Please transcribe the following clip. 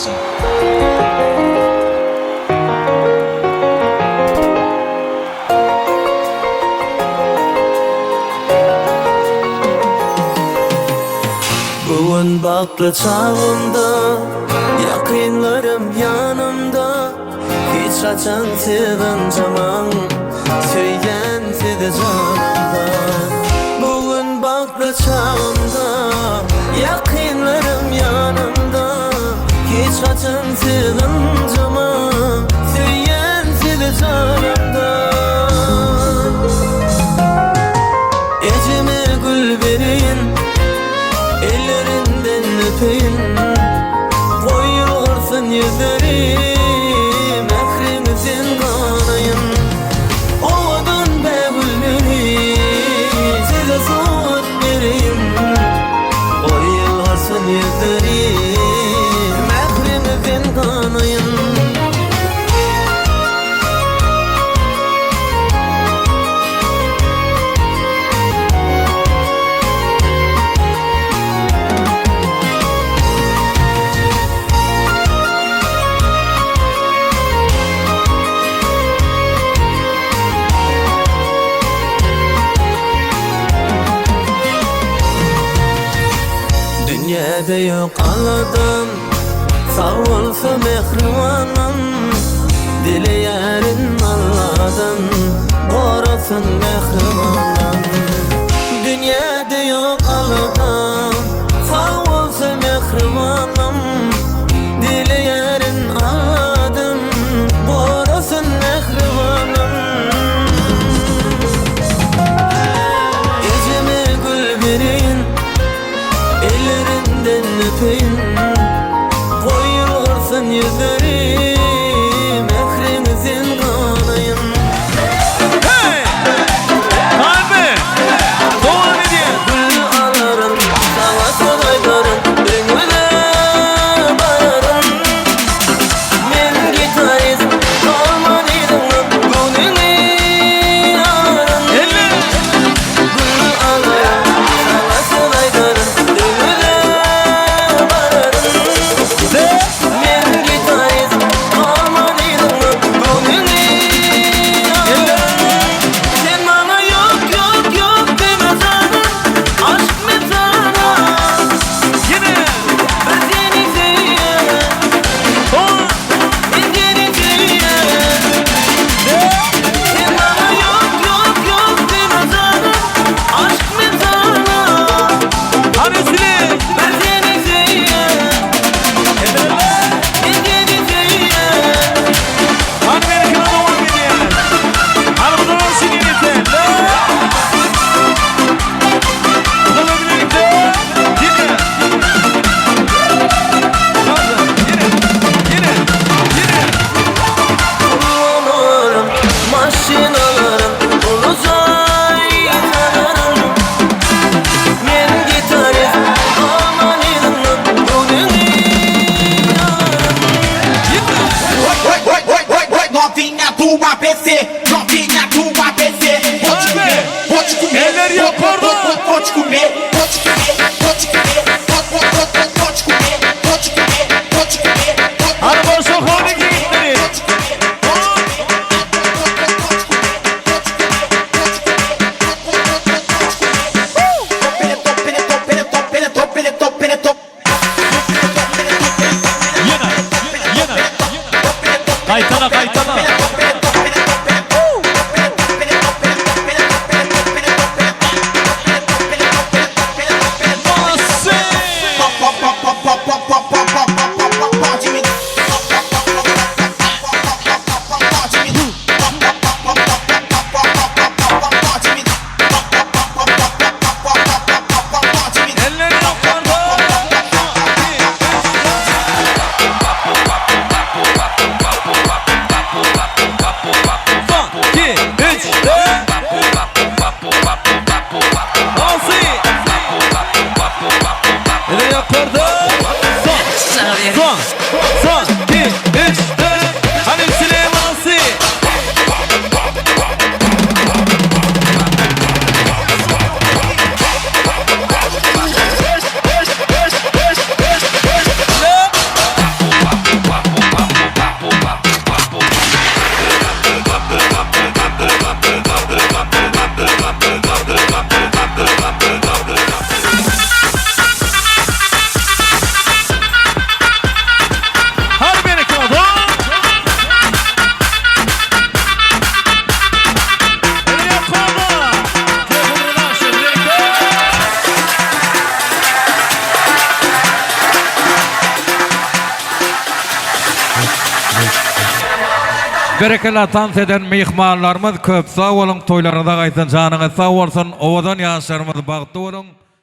lazım. Bugün baklı çağımda, yakınlarım yanımda. Hiç açan sevincimim, söyleyen size canımda. Bugün baklı çağımda, yakınlarım yanımda. Hiç açan sevincimim, söyleyen size canımda. Ecime gül verin, ellerinden öpeyim. Koyulursun yüzlerim, ekrimizin kanayım. Oğudun be gülmeni, size soğut vereyim. Koyulursun yüzlerim, ekrimizin kanayım. Dünyada yok anladım, sağ olsa mehribanım. Dileyerin Allah'dan, korusun mehribanım. Dünyada yok anladım, sağ olsa mehribanım. Dileyerin Allah'dan, korusun mehribanım. Geceme gül verin, ellerinden öpeyim. Koyulursun yüzlerim, ekrimizin kanayım. Hey! Kalbi! Doğru ne diye? Gül alırım, sana kolaylarım, önüne bayarım. Men gitarist olmadıydım, gönlünü alırım. Elle! Gül alırım, sana kolaylarım, önüne bayarım. De! Men gitarist olmadıydım, gönlünü Elle! alırım. Sen bana yok yok yok deme canım, aşk mezarı. Yine! Ben seni seviyorum, Doğru! ben seni seviyorum. De! Sen bana yok yok yok deme canım, aşk mezarı. Hanesini! Ben seni seviyorum, Elle! ben seni seviyorum. Amerika'da doğru ne diye? Hanımdan olsun yenite! De! Bununla birlikte! Yine! Kaldı! Yine! Yine! Yine! Kullanırım maşinalarım, uzay yanarım. Men gitarist olmalıydım, gönlünü alırım. Novinha do ABC, novinha do ABC. Vou te comer, Eller yapardı. vou te comer, vou te comer, vou te comer, vou te comer, vou te comer, vou te comer. Araba sokağındaki gitleri! Yine! Yine! Kaytana kaytana! Elleri yukarıda! Son, iki, üç, dört! Nasıl? Elleri yukarıda! Son, son, iki, üç, dört! Hanesini nasıl? Berekela tans eden mehmanlarımız köp sağ olun, toylarınıza gaýsyn, janyňyz sağ bolsun, owadan ýaşlarymyz bagtly bolun.